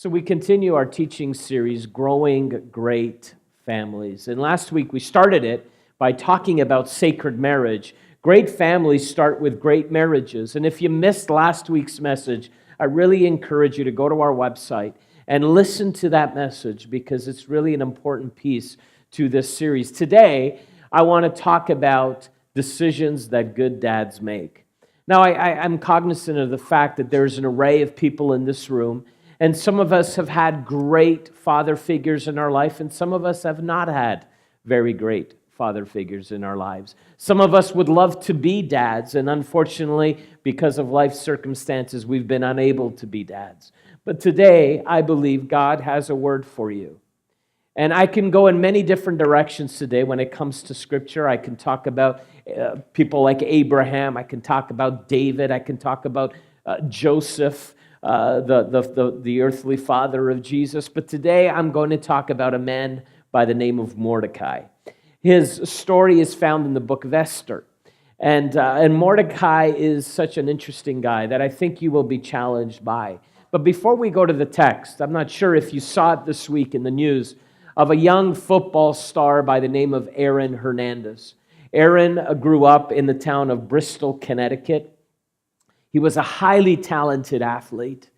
So we continue our teaching series, Growing Great Families. And last week we started it by talking about sacred marriage. Great families start with great marriages. And if you missed last week's message, I really encourage you to go to our website and listen to that message because it's really an important piece to this series. Today, I want to talk about decisions that good dads make. Now, I'm cognizant of the fact that there's an array of people in this room, and some of us have had great father figures in our life, and some of us have not had very great father figures in our lives. Some of us would love to be dads, and unfortunately, because of life circumstances, we've been unable to be dads. But today, I believe God has a word for you. And I can go in many different directions today when it comes to Scripture. I can talk about people like Abraham. I can talk about David. I can talk about Joseph, the earthly father of Jesus. But today I'm going to talk about a man by the name of Mordecai. His story is found in the book of Esther. And Mordecai is such an interesting guy that I think you will be challenged by. But before we go to the text, I'm not sure if you saw it this week in the news, of a young football star by the name of Aaron Hernandez. Aaron grew up in the town of Bristol, Connecticut. He was a highly talented athlete,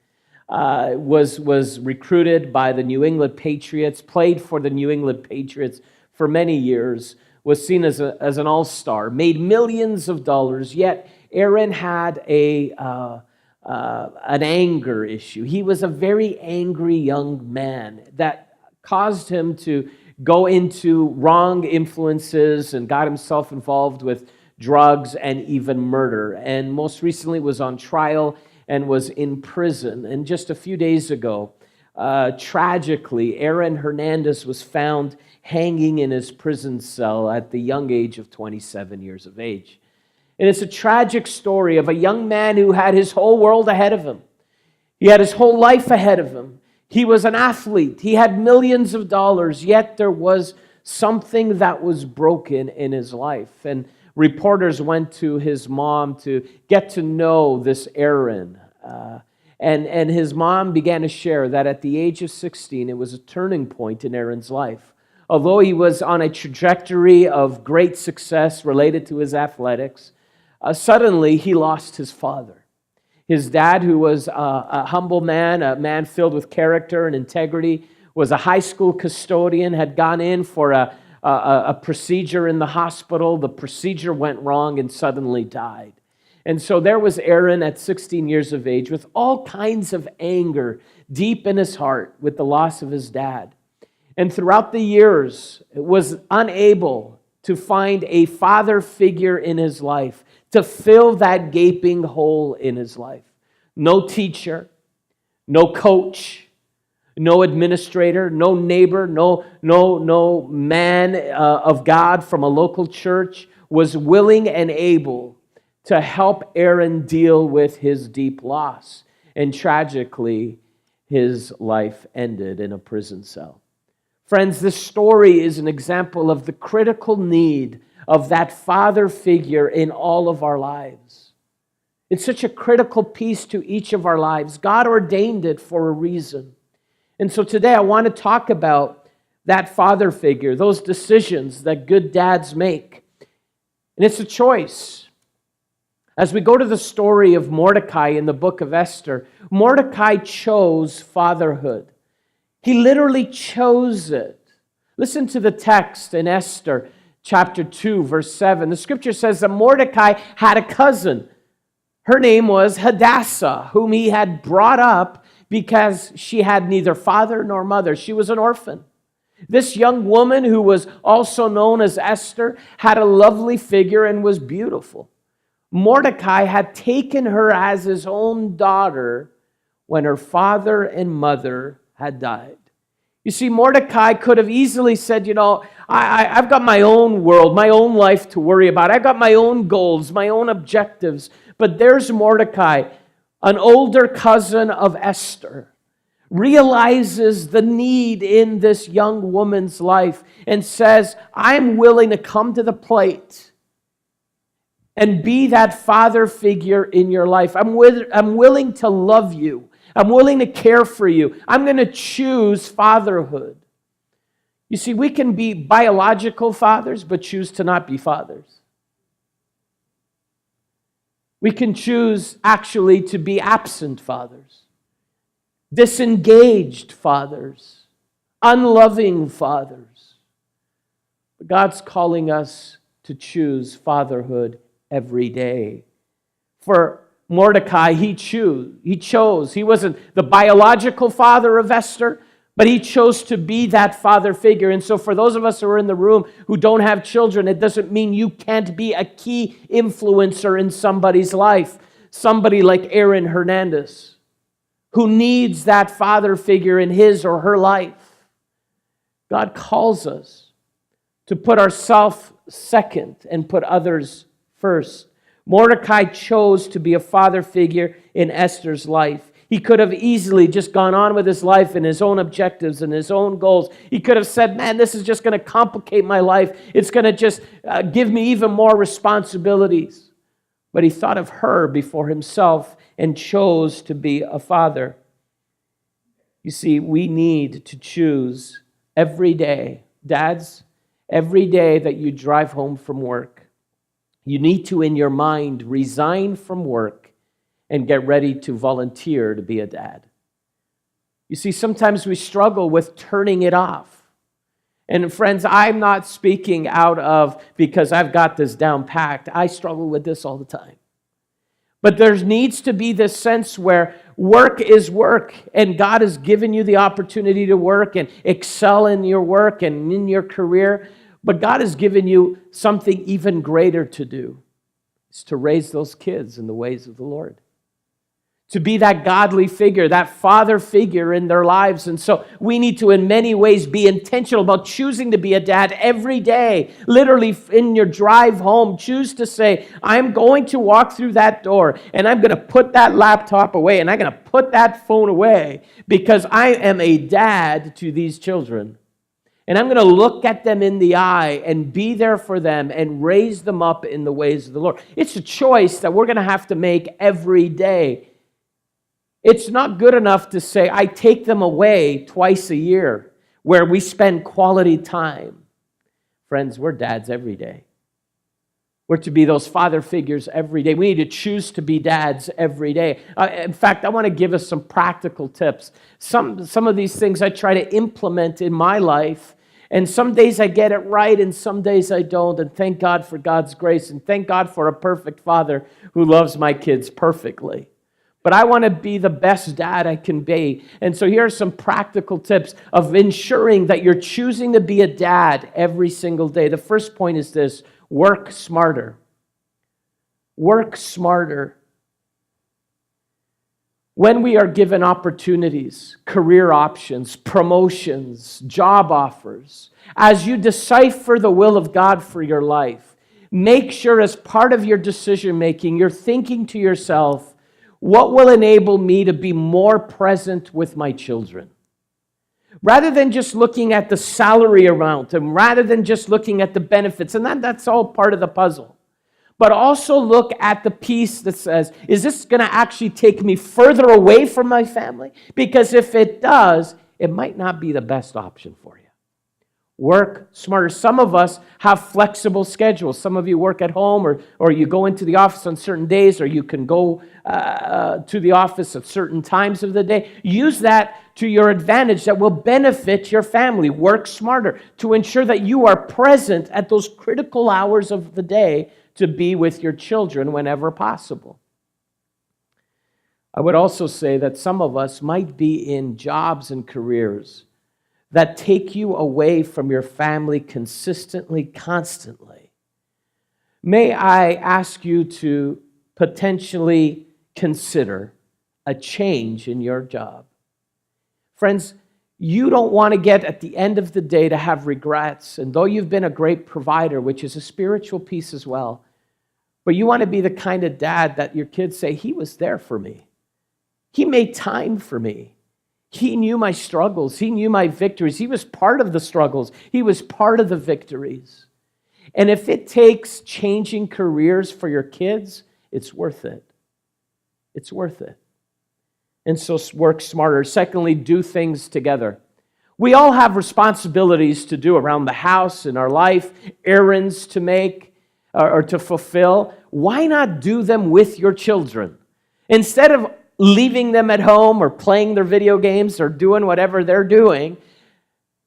was recruited by the New England Patriots, played for the New England Patriots for many years, was seen as an all-star, made millions of dollars, yet Aaron had an anger issue. He was a very angry young man that caused him to go into wrong influences and got himself involved with drugs and even murder. And most recently was on trial and was in prison. And just a few days ago, tragically, Aaron Hernandez was found hanging in his prison cell at the young age of 27 years of age. And it's a tragic story of a young man who had his whole world ahead of him. He had his whole life ahead of him. He was an athlete. He had millions of dollars, yet there was something that was broken in his life. And reporters went to his mom to get to know this Aaron. And his mom began to share that at the age of 16, it was a turning point in Aaron's life. Although he was on a trajectory of great success related to his athletics, suddenly he lost his father. His dad, who was a humble man, a man filled with character and integrity, was a high school custodian, had gone in for a procedure in the hospital. The procedure went wrong and suddenly died. And so there was Aaron at 16 years of age with all kinds of anger deep in his heart with the loss of his dad. And throughout the years, was unable to find a father figure in his life to fill that gaping hole in his life. No teacher, no coach, no administrator, no neighbor, no man of God from a local church was willing and able to help Aaron deal with his deep loss. And tragically, his life ended in a prison cell. Friends, this story is an example of the critical need of that father figure in all of our lives. It's such a critical piece to each of our lives. God ordained it for a reason. And so today I want to talk about that father figure, those decisions that good dads make. And it's a choice. As we go to the story of Mordecai in the book of Esther, Mordecai chose fatherhood. He literally chose it. Listen to the text in Esther chapter 2, verse 7. The scripture says that Mordecai had a cousin. Her name was Hadassah, whom he had brought up because she had neither father nor mother. She was an orphan. This young woman, who was also known as Esther, had a lovely figure and was beautiful. Mordecai had taken her as his own daughter when her father and mother had died. You see, Mordecai could have easily said, I've got my own world, my own life to worry about. I've got my own goals, my own objectives. But there's Mordecai, an older cousin of Esther, realizes the need in this young woman's life and says, I'm willing to come to the plate and be that father figure in your life. I'm willing to love you. I'm willing to care for you. I'm going to choose fatherhood. You see, we can be biological fathers, but choose to not be fathers. We can choose actually to be absent fathers, disengaged fathers, unloving fathers. But God's calling us to choose fatherhood every day. For Mordecai, he chose. He wasn't the biological father of Esther, but he chose to be that father figure. And so for those of us who are in the room who don't have children, it doesn't mean you can't be a key influencer in somebody's life. Somebody like Aaron Hernandez, who needs that father figure in his or her life. God calls us to put ourselves second and put others first. Mordecai chose to be a father figure in Esther's life. He could have easily just gone on with his life and his own objectives and his own goals. He could have said, man, this is just going to complicate my life. It's going to just give me even more responsibilities. But he thought of her before himself and chose to be a father. You see, we need to choose every day. Dads, every day that you drive home from work, you need to, in your mind, resign from work and get ready to volunteer to be a dad. You see, sometimes we struggle with turning it off. And friends, I'm not speaking out of because I've got this down packed. I struggle with this all the time. But there needs to be this sense where work is work, and God has given you the opportunity to work and excel in your work and in your career. But God has given you something even greater to do. It's to raise those kids in the ways of the Lord. To be that godly figure, that father figure in their lives. And so we need to, in many ways, be intentional about choosing to be a dad every day. Literally, in your drive home, choose to say, I'm going to walk through that door, and I'm going to put that laptop away, and I'm going to put that phone away, because I am a dad to these children. And I'm going to look at them in the eye and be there for them and raise them up in the ways of the Lord. It's a choice that we're going to have to make every day. It's not good enough to say, I take them away twice a year where we spend quality time. Friends, we're dads every day. We're to be those father figures every day. We need to choose to be dads every day. In fact, I want to give us some practical tips. Some of these things I try to implement in my life, and some days I get it right, and some days I don't. And thank God for God's grace, and thank God for a perfect father who loves my kids perfectly. But I want to be the best dad I can be. And so here are some practical tips of ensuring that you're choosing to be a dad every single day. The first point is this: work smarter. Work smarter. When we are given opportunities, career options, promotions, job offers, as you decipher the will of God for your life, make sure as part of your decision making, you're thinking to yourself, what will enable me to be more present with my children? Rather than just looking at the salary amount, and rather than just looking at the benefits, and that's all part of the puzzle. But also look at the piece that says, is this going to actually take me further away from my family? Because if it does, it might not be the best option for you. Work smarter. Some of us have flexible schedules. Some of you work at home, or you go into the office on certain days, or you can go to the office at certain times of the day. Use that to your advantage that will benefit your family. Work smarter to ensure that you are present at those critical hours of the day to be with your children whenever possible. I would also say that some of us might be in jobs and careers that take you away from your family consistently, constantly. May I ask you to potentially consider a change in your job? Friends, you don't want to get at the end of the day to have regrets. And though you've been a great provider, which is a spiritual piece as well, but you want to be the kind of dad that your kids say, he was there for me. He made time for me. He knew my struggles. He knew my victories. He was part of the struggles. He was part of the victories. And if it takes changing careers for your kids, it's worth it. It's worth it. And so work smarter. Secondly, do things together. We all have responsibilities to do around the house, in our life, errands to make or to fulfill. Why not do them with your children? Instead of leaving them at home or playing their video games or doing whatever they're doing,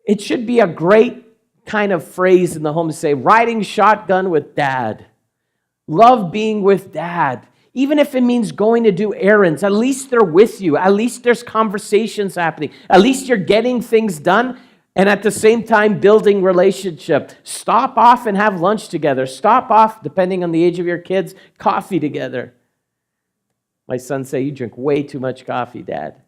it should be a great kind of phrase in the home to say, riding shotgun with dad. Love being with dad. Even if it means going to do errands, at least they're with you. At least there's conversations happening. At least you're getting things done and at the same time building relationship. Stop off and have lunch together. Stop off, depending on the age of your kids, coffee together. My sons say, you drink way too much coffee, Dad.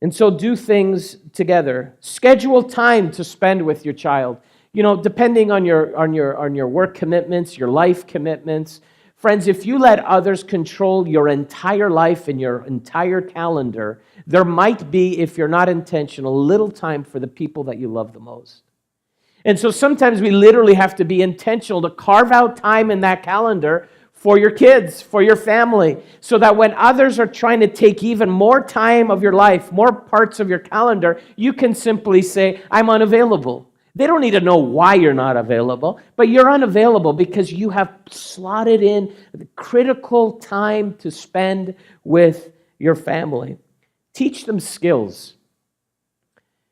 And so do things together. Schedule time to spend with your child. You know, depending on your work commitments, your life commitments. Friends, if you let others control your entire life and your entire calendar, there might be, if you're not intentional, little time for the people that you love the most. And so sometimes we literally have to be intentional to carve out time in that calendar for your kids, for your family, so that when others are trying to take even more time of your life, more parts of your calendar, you can simply say, I'm unavailable. They don't need to know why you're not available, but you're unavailable because you have slotted in the critical time to spend with your family. Teach them skills.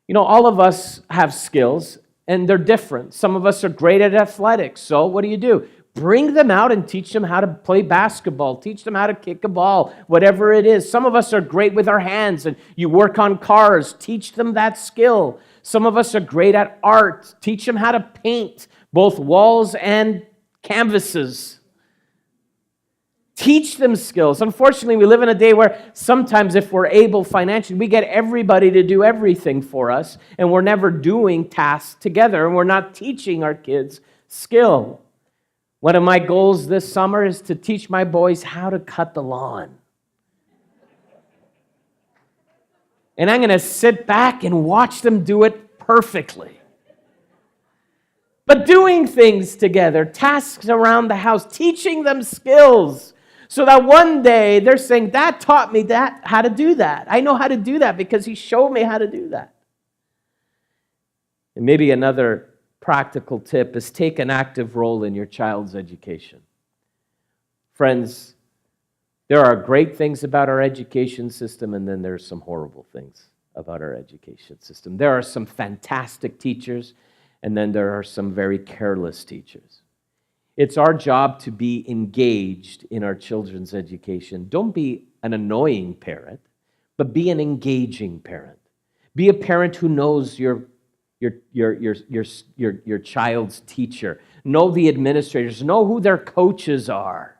You know, all of us have skills, and they're different. Some of us are great at athletics, so what do? Bring them out and teach them how to play basketball. Teach them how to kick a ball, whatever it is. Some of us are great with our hands, and you work on cars. Teach them that skill. Some of us are great at art. Teach them how to paint, both walls and canvases. Teach them skills. Unfortunately, we live in a day where sometimes if we're able financially, we get everybody to do everything for us, and we're never doing tasks together, and we're not teaching our kids skill. One of my goals this summer is to teach my boys how to cut the lawn. And I'm going to sit back and watch them do it perfectly. But doing things together, tasks around the house, teaching them skills, so that one day they're saying, Dad taught me how to do that. I know how to do that because he showed me how to do that. And maybe another practical tip is take an active role in your child's education. Friends, there are great things about our education system, and then there's some horrible things about our education system. There are some fantastic teachers, and then there are some very careless teachers. It's our job to be engaged in our children's education. Don't be an annoying parent, but be an engaging parent. Be a parent who knows your child's teacher. Know the administrators. Know who their coaches are.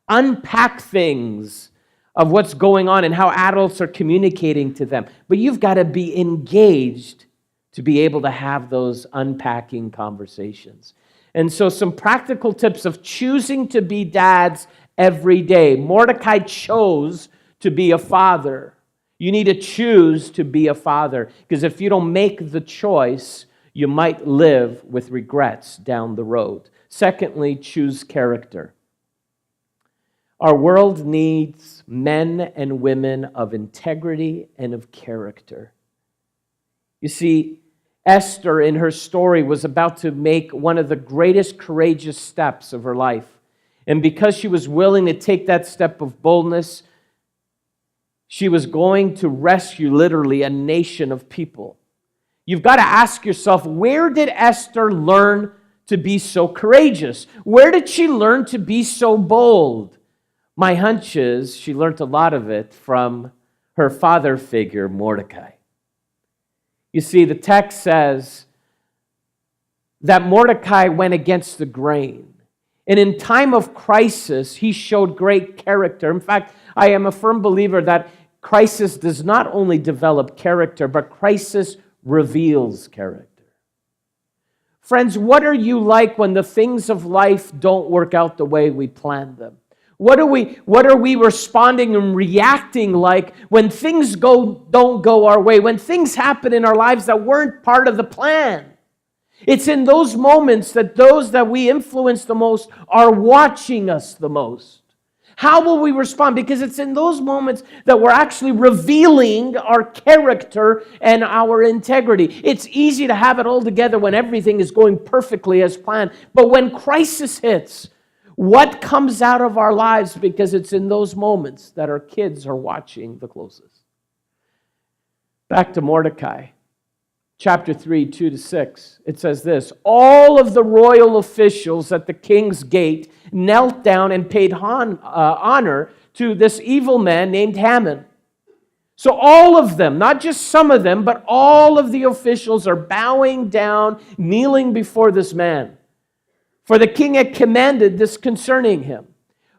Unpack things of what's going on and how adults are communicating to them. But you've got to be engaged to be able to have those unpacking conversations. And so some practical tips of choosing to be dads every day. Mordecai chose to be a father. You need to choose to be a father, because if you don't make the choice, you might live with regrets down the road. Secondly, choose character. Our world needs men and women of integrity and of character. You see, Esther in her story was about to make one of the greatest courageous steps of her life. And because she was willing to take that step of boldness, she was going to rescue literally a nation of people. You've got to ask yourself, where did Esther learn to be so courageous? Where did she learn to be so bold? My hunch is she learned a lot of it from her father figure, Mordecai. You see, the text says that Mordecai went against the grain. And in time of crisis, he showed great character. In fact, I am a firm believer that crisis does not only develop character, but crisis reveals character. Friends, what are you like when the things of life don't work out the way we planned them? What are we responding and reacting like when things don't go our way, when things happen in our lives that weren't part of the plan? It's in those moments that those that we influence the most are watching us the most. How will we respond? Because it's in those moments that we're actually revealing our character and our integrity. It's easy to have it all together when everything is going perfectly as planned. But when crisis hits, what comes out of our lives? Because it's in those moments that our kids are watching the closest. Back to Mordecai. Chapter 3, 2-6, it says this: all of the royal officials at the king's gate knelt down and paid honor to this evil man named Haman. So all of them, not just some of them, but all of the officials are bowing down, kneeling before this man. For the king had commanded this concerning him.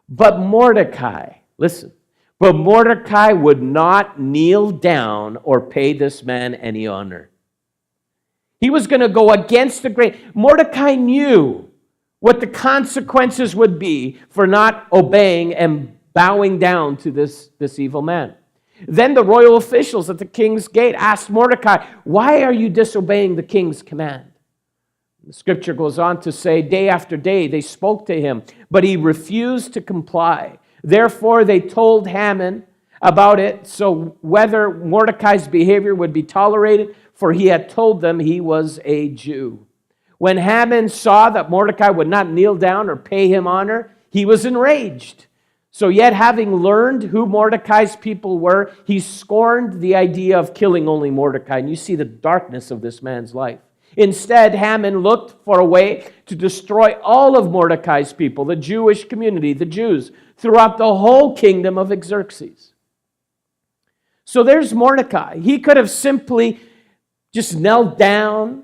But Mordecai, listen, but Mordecai would not kneel down or pay this man any honor. He was going to go against the grain. Mordecai knew what the consequences would be for not obeying and bowing down to this evil man. Then the royal officials at the king's gate asked Mordecai, "Why are you disobeying the king's command?" The scripture goes on to say, day after day they spoke to him, but he refused to comply. Therefore they told Haman about it, so whether Mordecai's behavior would be tolerated, for he had told them he was a Jew. When Haman saw that Mordecai would not kneel down or pay him honor, he was enraged. So yet having learned who Mordecai's people were, he scorned the idea of killing only Mordecai. And you see the darkness of this man's life. Instead, Haman looked for a way to destroy all of Mordecai's people, the Jewish community, the Jews, throughout the whole kingdom of Xerxes. So there's Mordecai. He could have simply just knelt down,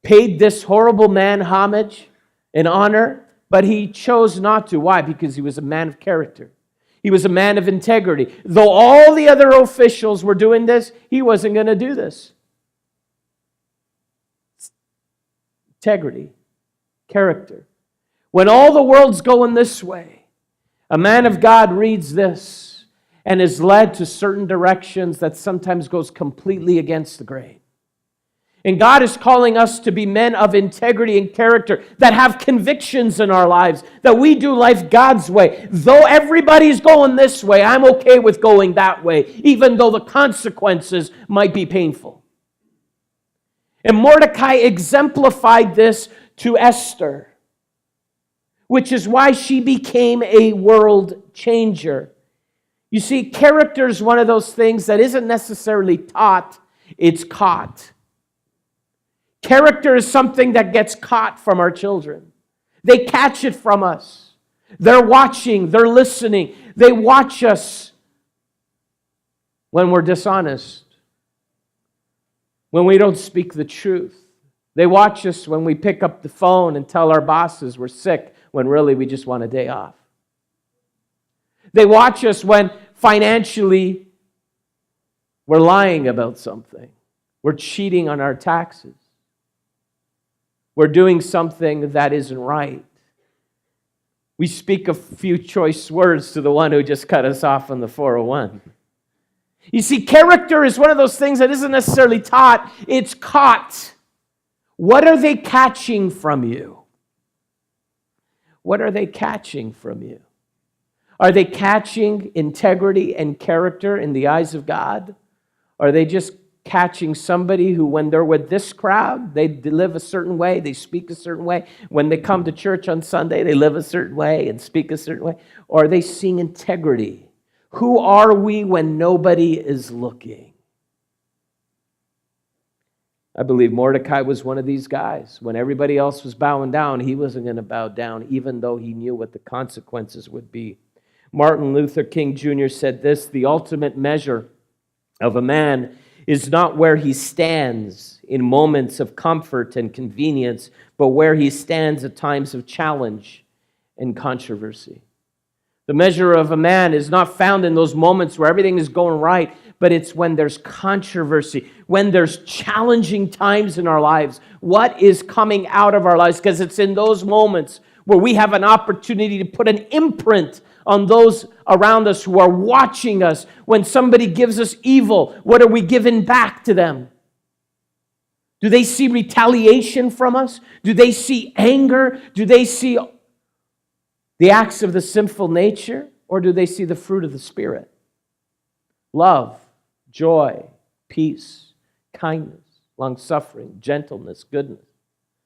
paid this horrible man homage and honor, but he chose not to. Why? Because he was a man of character. He was a man of integrity. Though all the other officials were doing this, he wasn't going to do this. Integrity, character. When all the world's going this way, a man of God reads this and is led to certain directions that sometimes goes completely against the grain. And God is calling us to be men of integrity and character that have convictions in our lives, that we do life God's way. Though everybody's going this way, I'm okay with going that way, even though the consequences might be painful. And Mordecai exemplified this to Esther, which is why she became a world changer. You see, character is one of those things that isn't necessarily taught, it's caught. Character is something that gets caught from our children. They catch it from us. They're watching, they're listening. They watch us when we're dishonest, when we don't speak the truth. They watch us when we pick up the phone and tell our bosses we're sick when really we just want a day off. They watch us when financially we're lying about something. We're cheating on our taxes. We're doing something that isn't right. We speak a few choice words to the one who just cut us off on the 401. You see, character is one of those things that isn't necessarily taught, it's caught. What are they catching from you? What are they catching from you? Are they catching integrity and character in the eyes of God? Are they just catching somebody who, when they're with this crowd, they live a certain way, they speak a certain way. When they come to church on Sunday, they live a certain way and speak a certain way? Or are they seeing integrity? Who are we when nobody is looking? I believe Mordecai was one of these guys. When everybody else was bowing down, he wasn't going to bow down, even though he knew what the consequences would be. Martin Luther King Jr. said this: the ultimate measure of a man is not where he stands in moments of comfort and convenience, but where he stands at times of challenge and controversy. The measure of a man is not found in those moments where everything is going right, but it's when there's controversy, when there's challenging times in our lives. What is coming out of our lives? Because it's in those moments where we have an opportunity to put an imprint on those around us who are watching us. When somebody gives us evil, what are we giving back to them? Do they see retaliation from us? Do they see anger? Do they see the acts of the sinful nature? Or do they see the fruit of the Spirit? Love, joy, peace, kindness, long-suffering, gentleness, goodness,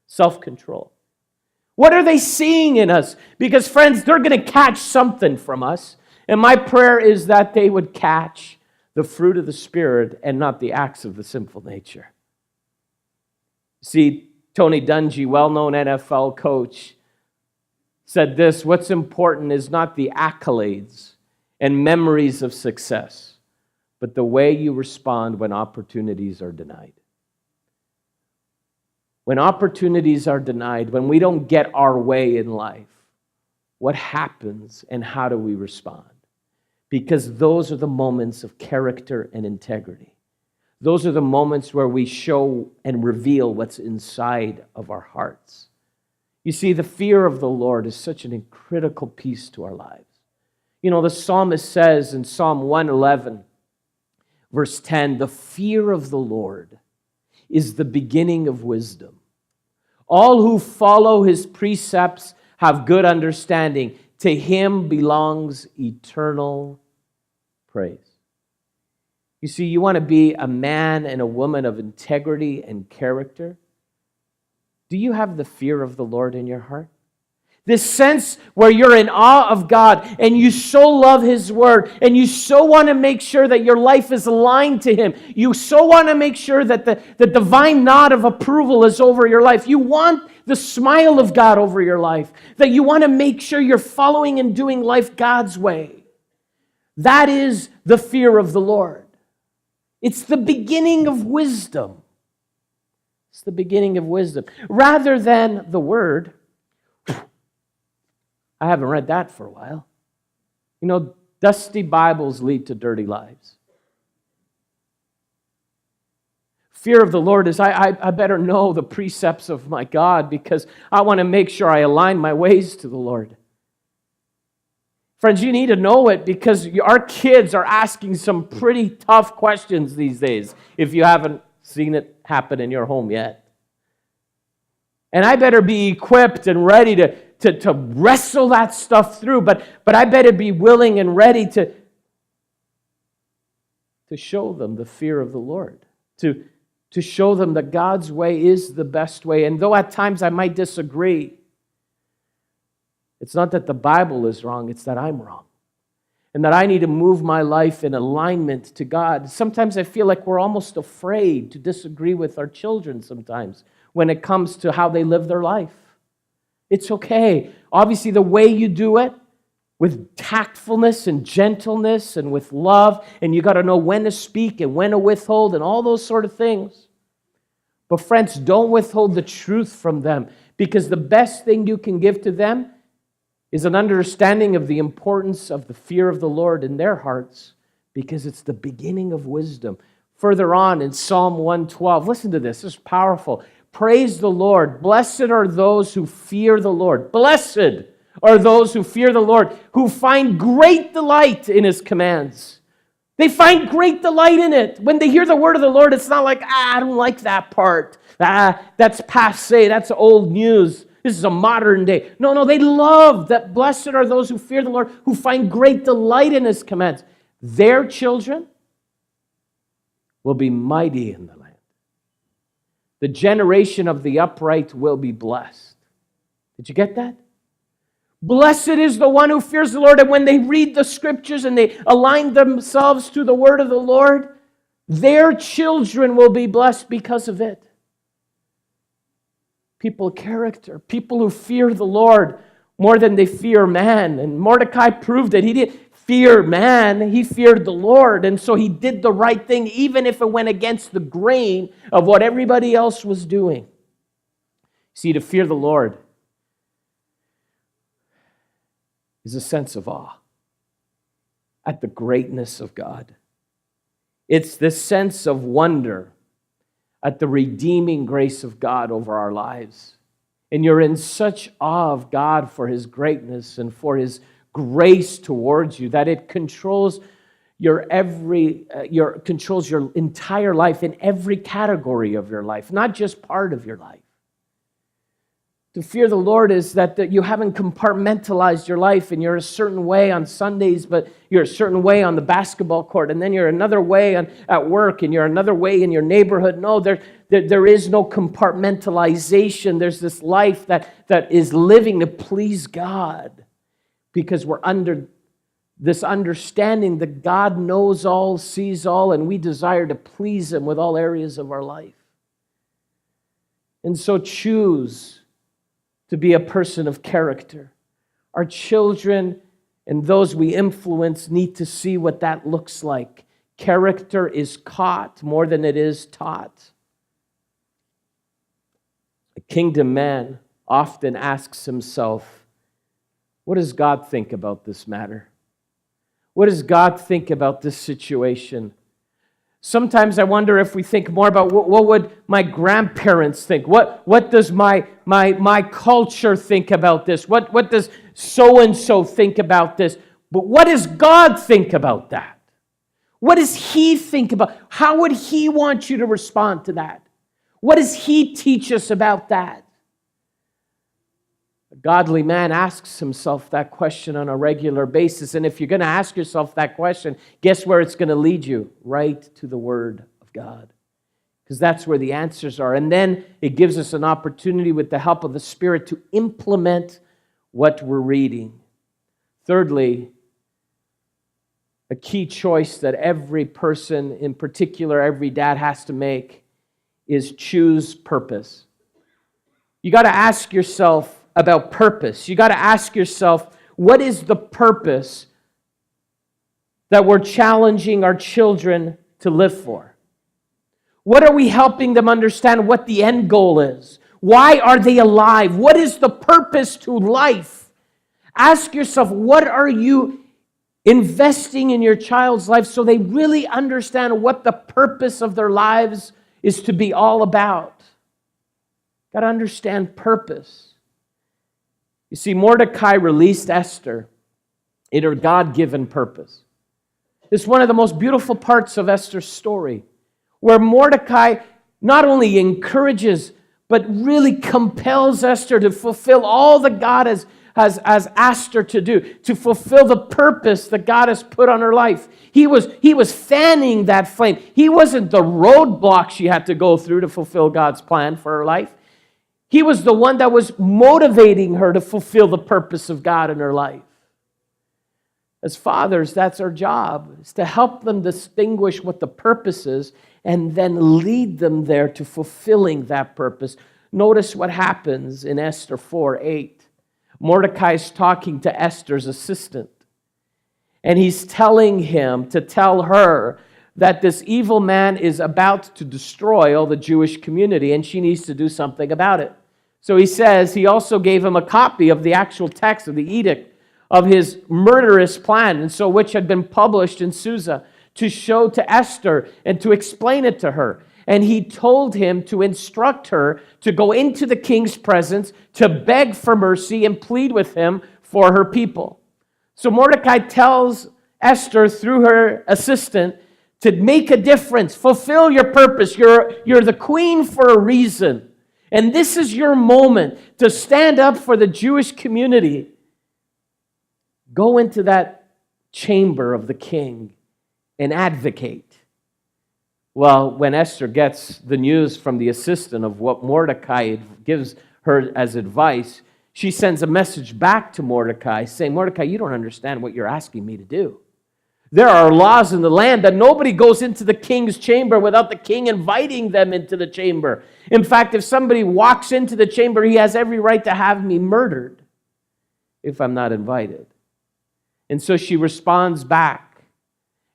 self-control. What are they seeing in us? Because, friends, they're going to catch something from us. And my prayer is that they would catch the fruit of the Spirit and not the acts of the sinful nature. See, Tony Dungy, well-known NFL coach, said this: what's important is not the accolades and memories of success, but the way you respond when opportunities are denied. When opportunities are denied, when we don't get our way in life, what happens and how do we respond? Because those are the moments of character and integrity. Those are the moments where we show and reveal what's inside of our hearts. You see, the fear of the Lord is such a critical piece to our lives. You know, the psalmist says in Psalm 111, verse 10, the fear of the Lord is the beginning of wisdom. All who follow his precepts have good understanding. To him belongs eternal praise. You see, you want to be a man and a woman of integrity and character. Do you have the fear of the Lord in your heart? This sense where you're in awe of God and you so love his word and you so want to make sure that your life is aligned to him. You so want to make sure that the divine nod of approval is over your life. You want the smile of God over your life. That you want to make sure you're following and doing life God's way. That is the fear of the Lord. It's the beginning of wisdom. It's the beginning of wisdom. Rather than the word, I haven't read that for a while. You know, dusty Bibles lead to dirty lives. Fear of the Lord is, I better know the precepts of my God because I want to make sure I align my ways to the Lord. Friends, you need to know it because our kids are asking some pretty tough questions these days if you haven't seen it happen in your home yet. And I better be equipped and ready to wrestle that stuff through, but I better be willing and ready to show them the fear of the Lord, to show them that God's way is the best way. And though at times I might disagree, it's not that the Bible is wrong, it's that I'm wrong. And that I need to move my life in alignment to God. Sometimes I feel like we're almost afraid to disagree with our children sometimes when it comes to how they live their life. It's okay. Obviously, the way you do it, with tactfulness and gentleness and with love, and you got to know when to speak and when to withhold and all those sort of things. But friends, don't withhold the truth from them, because the best thing you can give to them is an understanding of the importance of the fear of the Lord in their hearts, because it's the beginning of wisdom. Further on in Psalm 112, listen to this. This is powerful. Praise the Lord. Blessed are those who fear the Lord. Blessed are those who fear the Lord, who find great delight in his commands. They find great delight in it. When they hear the word of the Lord, it's not like, I don't like that part. That's passé. That's old news. This is a modern day. No, they love that. Blessed are those who fear the Lord, who find great delight in his commands. Their children will be mighty in the land. The generation of the upright will be blessed. Did you get that? Blessed is the one who fears the Lord. And when they read the scriptures and they align themselves to the word of the Lord, their children will be blessed because of it. People of character, people who fear the Lord more than they fear man. And Mordecai proved that he didn't fear man, he feared the Lord. And so he did the right thing, even if it went against the grain of what everybody else was doing. See, to fear the Lord is a sense of awe at the greatness of God. It's this sense of wonder at the redeeming grace of God over our lives. And you're in such awe of God for his greatness and for his grace towards you that it controls your entire life in every category of your life, not just part of your life. To fear the Lord is that you haven't compartmentalized your life and you're a certain way on Sundays, but you're a certain way on the basketball court, and then you're another way at work, and you're another way in your neighborhood. No, there is no compartmentalization. There's this life that is living to please God, because we're under this understanding that God knows all, sees all, and we desire to please Him with all areas of our life. And so choose to be a person of character. Our children and those we influence need to see what that looks like. Character is caught more than it is taught. A kingdom man often asks himself, what does God think about this matter? What does God think about this situation? Sometimes I wonder if we think more about what would my grandparents think? What does my culture think about this? What does so-and-so think about this? But what does God think about that? What does He think about? How would He want you to respond to that? What does He teach us about that? A godly man asks himself that question on a regular basis. And if you're going to ask yourself that question, guess where it's going to lead you? Right to the Word of God. Because that's where the answers are. And then it gives us an opportunity with the help of the Spirit to implement what we're reading. Thirdly, a key choice that every person, in particular every dad, has to make is choose purpose. You got to ask yourself about purpose. You got to ask yourself, what is the purpose that we're challenging our children to live for? What are we helping them understand what the end goal is? Why are they alive? What is the purpose to life? Ask yourself, what are you investing in your child's life so they really understand what the purpose of their lives is to be all about? Got to understand purpose. You see, Mordecai released Esther in her God-given purpose. It's one of the most beautiful parts of Esther's story, where Mordecai not only encourages, but really compels Esther to fulfill all that God has asked her to do, to fulfill the purpose that God has put on her life. He was fanning that flame. He wasn't the roadblock she had to go through to fulfill God's plan for her life. He was the one that was motivating her to fulfill the purpose of God in her life. As fathers, that's our job, is to help them distinguish what the purpose is and then lead them there to fulfilling that purpose. Notice what happens in Esther 4:8. Mordecai's talking to Esther's assistant, and he's telling him to tell her that this evil man is about to destroy all the Jewish community, and she needs to do something about it. So he says he also gave him a copy of the actual text of the edict of his murderous plan, and so which had been published in Susa, to show to Esther and to explain it to her. And he told him to instruct her to go into the king's presence, to beg for mercy and plead with him for her people. So Mordecai tells Esther through her assistant to make a difference, fulfill your purpose. You're the queen for a reason. And this is your moment to stand up for the Jewish community. Go into that chamber of the king and advocate. Well, when Esther gets the news from the assistant of what Mordecai gives her as advice, she sends a message back to Mordecai saying, Mordecai, you don't understand what you're asking me to do. There are laws in the land that nobody goes into the king's chamber without the king inviting them into the chamber. In fact, if somebody walks into the chamber, he has every right to have me murdered if I'm not invited. And so she responds back.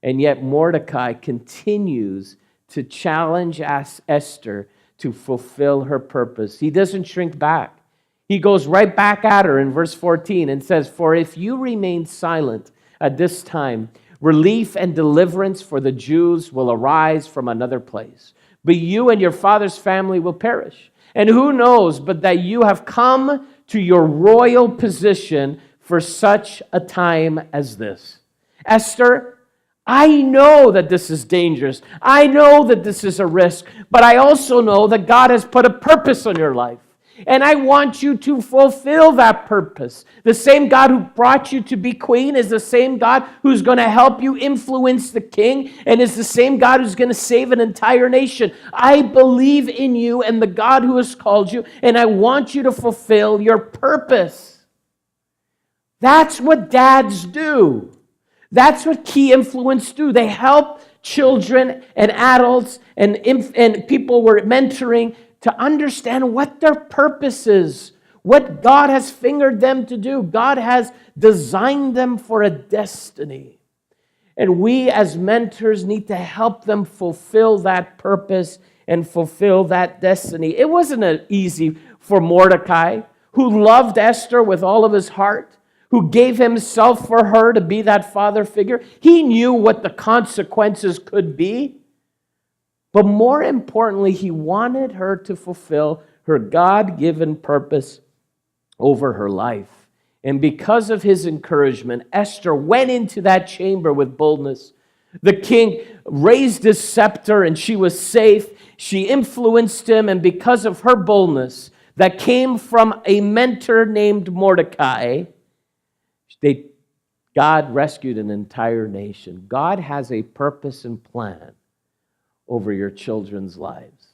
And yet Mordecai continues to challenge Esther to fulfill her purpose. He doesn't shrink back. He goes right back at her in verse 14 and says, for if you remain silent at this time, relief and deliverance for the Jews will arise from another place. But you and your father's family will perish. And who knows but that you have come to your royal position for such a time as this. Esther, I know that this is dangerous. I know that this is a risk. But I also know that God has put a purpose on your life. And I want you to fulfill that purpose. The same God who brought you to be queen is the same God who's going to help you influence the king, and is the same God who's going to save an entire nation. I believe in you and the God who has called you, and I want you to fulfill your purpose. That's what dads do. That's what key influence do. They help children and adults and people we're mentoring to understand what their purpose is, what God has fingered them to do. God has designed them for a destiny. And we as mentors need to help them fulfill that purpose and fulfill that destiny. It wasn't easy for Mordecai, who loved Esther with all of his heart, who gave himself for her to be that father figure. He knew what the consequences could be. But more importantly, he wanted her to fulfill her God-given purpose over her life. And because of his encouragement, Esther went into that chamber with boldness. The king raised his scepter and she was safe. She influenced him, and because of her boldness that came from a mentor named Mordecai, God rescued an entire nation. God has a purpose and plan over your children's lives.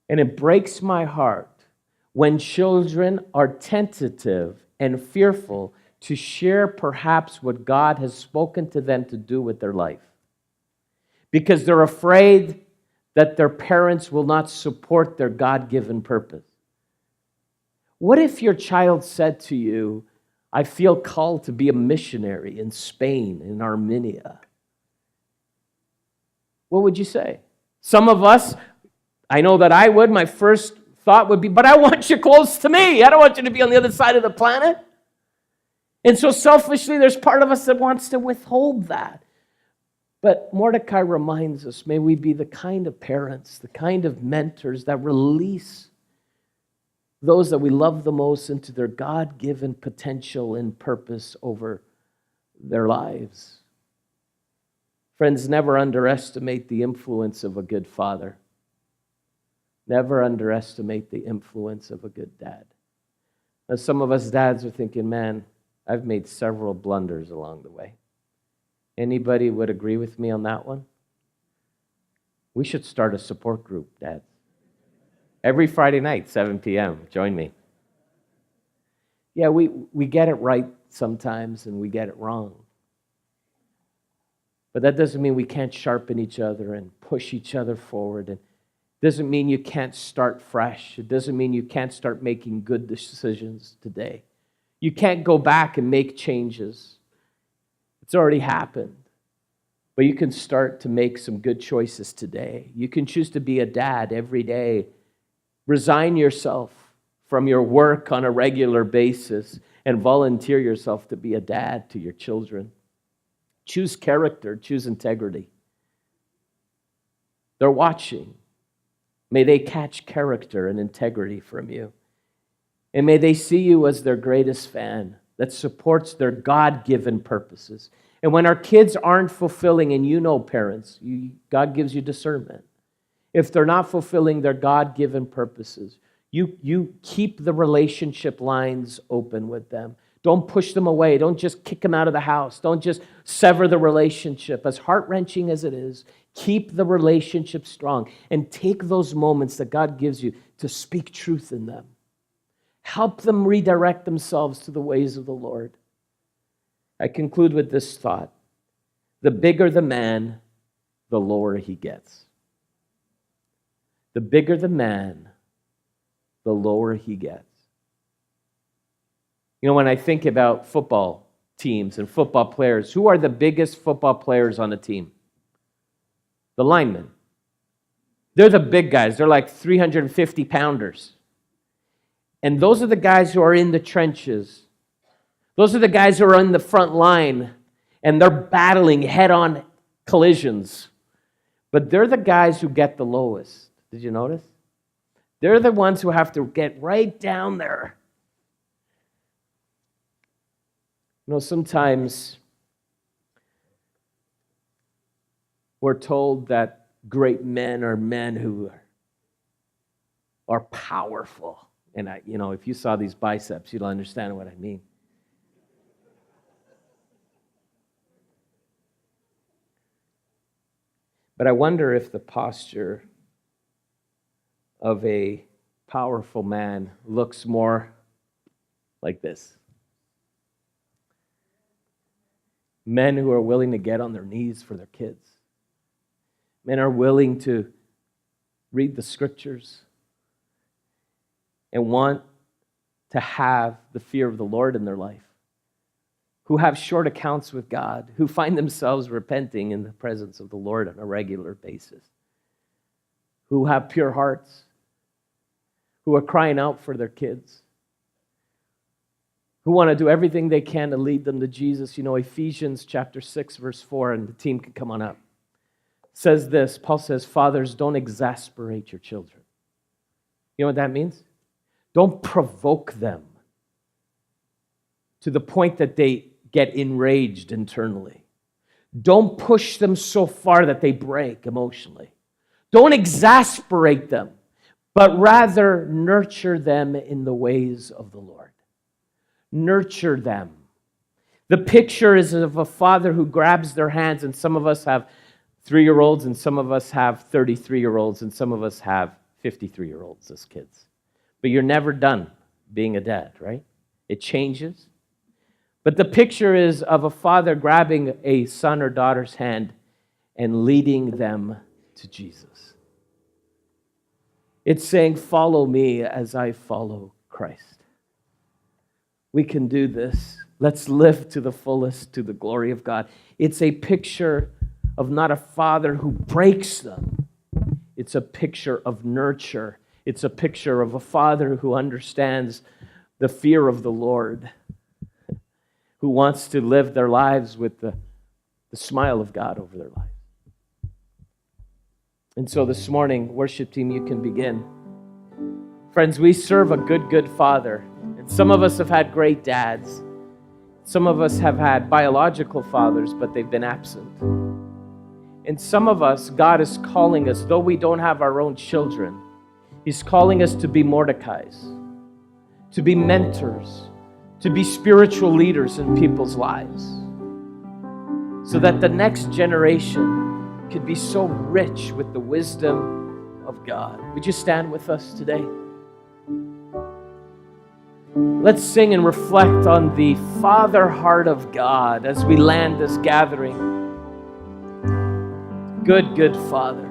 And it breaks my heart when children are tentative and fearful to share perhaps what God has spoken to them to do with their life, because they're afraid that their parents will not support their God-given purpose. What if your child said to you, I feel called to be a missionary in Spain, in Armenia? What would you say? Some of us, I know that I would, my first thought would be, but I want you close to me. I don't want you to be on the other side of the planet. And so selfishly, there's part of us that wants to withhold that. But Mordecai reminds us, may we be the kind of parents, the kind of mentors that release those that we love the most into their God-given potential and purpose over their lives. Friends, never underestimate the influence of a good father. Never underestimate the influence of a good dad. Now, some of us dads are thinking, man, I've made several blunders along the way. Anybody would agree with me on that one? We should start a support group, dads. Every Friday night, 7 p.m., join me. Yeah, we get it right sometimes and we get it wrong. But that doesn't mean we can't sharpen each other and push each other forward. And it doesn't mean you can't start fresh. It doesn't mean you can't start making good decisions today. You can't go back and make changes. It's already happened. But you can start to make some good choices today. You can choose to be a dad every day. Resign yourself from your work on a regular basis and volunteer yourself to be a dad to your children. Choose character, choose integrity. They're watching. May they catch character and integrity from you. And may they see you as their greatest fan that supports their God-given purposes. And when our kids aren't fulfilling, and you know, parents, God gives you discernment. If they're not fulfilling their God-given purposes, you keep the relationship lines open with them. Don't push them away. Don't just kick them out of the house. Don't just sever the relationship. As heart-wrenching as it is, keep the relationship strong and take those moments that God gives you to speak truth in them. Help them redirect themselves to the ways of the Lord. I conclude with this thought. The bigger the man, the lower he gets. The bigger the man, the lower he gets. You know, when I think about football teams and football players, who are the biggest football players on a team? The linemen. They're the big guys. They're like 350-pounders. And those are the guys who are in the trenches. Those are the guys who are on the front line, and they're battling head-on collisions. But they're the guys who get the lowest. Did you notice? They're the ones who have to get right down there. You know, sometimes we're told that great men are men who are or powerful. And if you saw these biceps, you'll understand what I mean. But I wonder if the posture of a powerful man looks more like this. Men who are willing to get on their knees for their kids. Men are willing to read the scriptures and want to have the fear of the Lord in their life. Who have short accounts with God, who find themselves repenting in the presence of the Lord on a regular basis. Who have pure hearts, who are crying out for their kids, who want to do everything they can to lead them to Jesus. Ephesians chapter 6, verse 4, and the team can come on up, says this. Paul says, fathers, don't exasperate your children. You know what that means? Don't provoke them to the point that they get enraged internally. Don't push them so far that they break emotionally. Don't exasperate them, but rather nurture them in the ways of the Lord. Nurture them. The picture is of a father who grabs their hands, and some of us have 3-year-olds, and some of us have 33-year-olds, and some of us have 53-year-olds as kids. But you're never done being a dad, right? It changes. But the picture is of a father grabbing a son or daughter's hand and leading them to Jesus. It's saying, follow me as I follow Christ. We can do this. Let's live to the fullest to the glory of God. It's a picture of not a father who breaks them. It's a picture of nurture. It's a picture of a father who understands the fear of the Lord, who wants to live their lives with the smile of God over their lives. And so this morning, worship team, you can begin. Friends, we serve a good, good Father. And some of us have had great dads. Some of us have had biological fathers, but they've been absent. And some of us, God is calling us, though we don't have our own children, He's calling us to be Mordecais, to be mentors, to be spiritual leaders in people's lives, so that the next generation could be so rich with the wisdom of God. Would you stand with us today? Let's sing and reflect on the Father heart of God as we land this gathering. Good, good Father.